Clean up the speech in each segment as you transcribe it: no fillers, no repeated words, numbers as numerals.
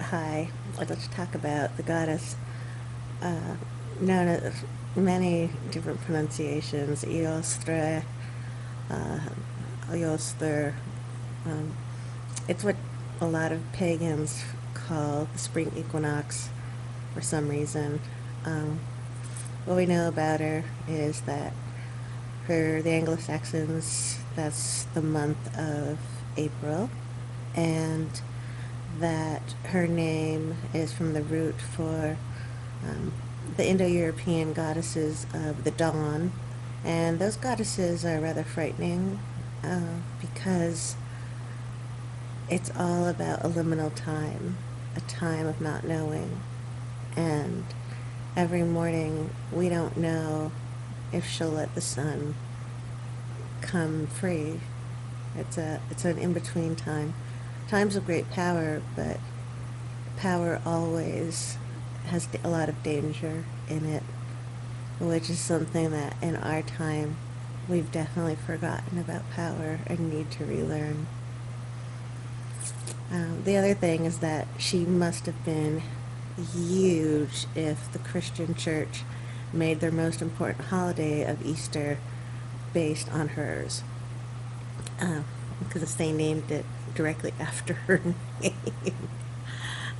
Hi, I'd like to talk about the goddess uh, known as many different pronunciations, Eostre, uh, Eostre. Um, it's what a lot of pagans call the spring equinox for some reason. Um, what we know about her is that for the Anglo-Saxons, that's the month of April, and that her name is from the root for um, the Indo-European goddesses of the dawn, and those goddesses are rather frightening because it's all about a liminal time, a time of not knowing, and every morning we don't know if she'll let the sun come free. It's an in-between time. Times of great power, but power always has a lot of danger in it, which is something that in our time we've definitely forgotten about power and need to relearn. The other thing is that she must have been huge if the Christian church made their most important holiday of Easter based on hers, because they named it directly after her name.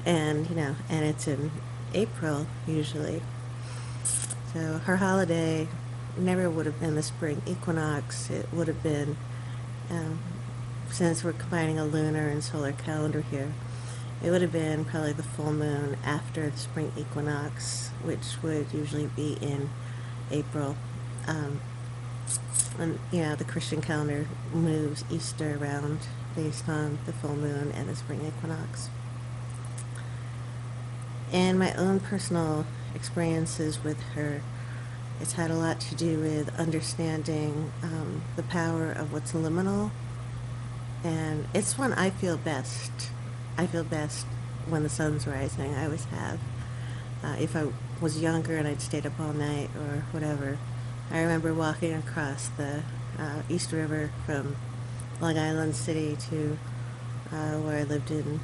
And it's in April usually. So her holiday never would have been the spring equinox. It would have been, um, since we're combining a lunar and solar calendar here, it would have been probably the full moon after the spring equinox, which would usually be in April. Um, and the Christian calendar moves Easter around based on the full moon and the spring equinox. And my own personal experiences with her, it's had a lot to do with understanding the power of what's liminal. And it's when I feel best. I feel best when the sun's rising. I always have. If I was younger and I'd stayed up all night or whatever, I remember walking across the East River from Long Island City to where I lived in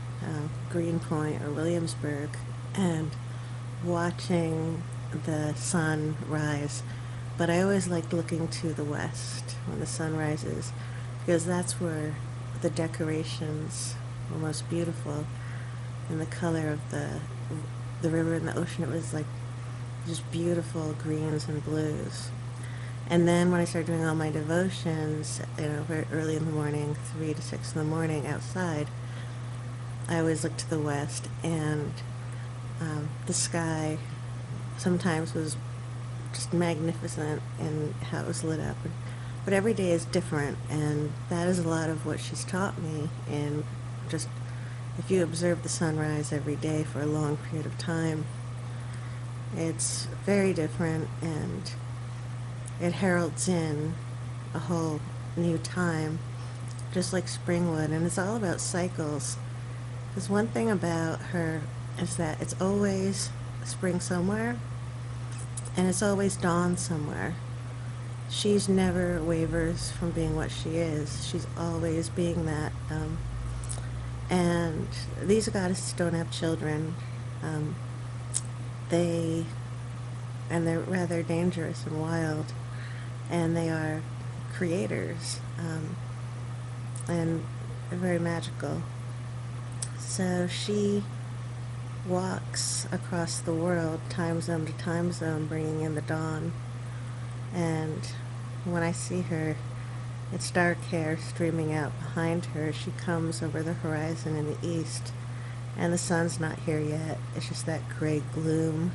Greenpoint or Williamsburg, and watching the sun rise. But I always liked looking to the west when the sun rises, because that's where the decorations were most beautiful, and the color of the river and the ocean, it was like just beautiful greens and blues. And then when I started doing all my devotions, very early in the morning, 3 to 6 in the morning outside, I always looked to the west, and the sky sometimes was just magnificent in how it was lit up. But every day is different, and that is a lot of what she's taught me. And just if you observe the sunrise every day for a long period of time, it's very different, and it heralds in a whole new time, just like spring would. And it's all about cycles. Because one thing about her is that it's always spring somewhere, and it's always dawn somewhere. She's never wavers from being what she is. She's always being that. And these goddesses don't have children. Um, they and they're rather dangerous and wild, and they are creators, and they're very magical. So she walks across the world, time zone to time zone, bringing in the dawn. And when I see her, it's dark hair streaming out behind her. She comes over the horizon in the east, and the sun's not here yet. It's just that gray gloom.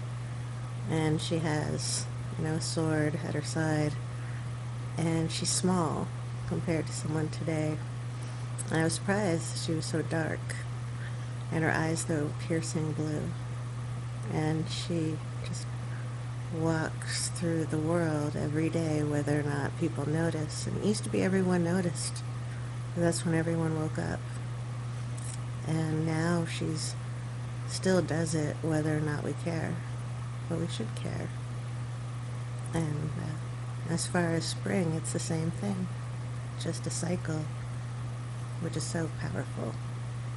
And she has, a sword at her side, and she's small compared to someone today. And I was surprised she was so dark, and her eyes, though, piercing blue. And she just walks through the world every day, whether or not people notice. And it used to be everyone noticed. That's when everyone woke up. And now she's still does it, whether or not we care. But we should care. And as far as spring, it's the same thing. Just a cycle, which is so powerful.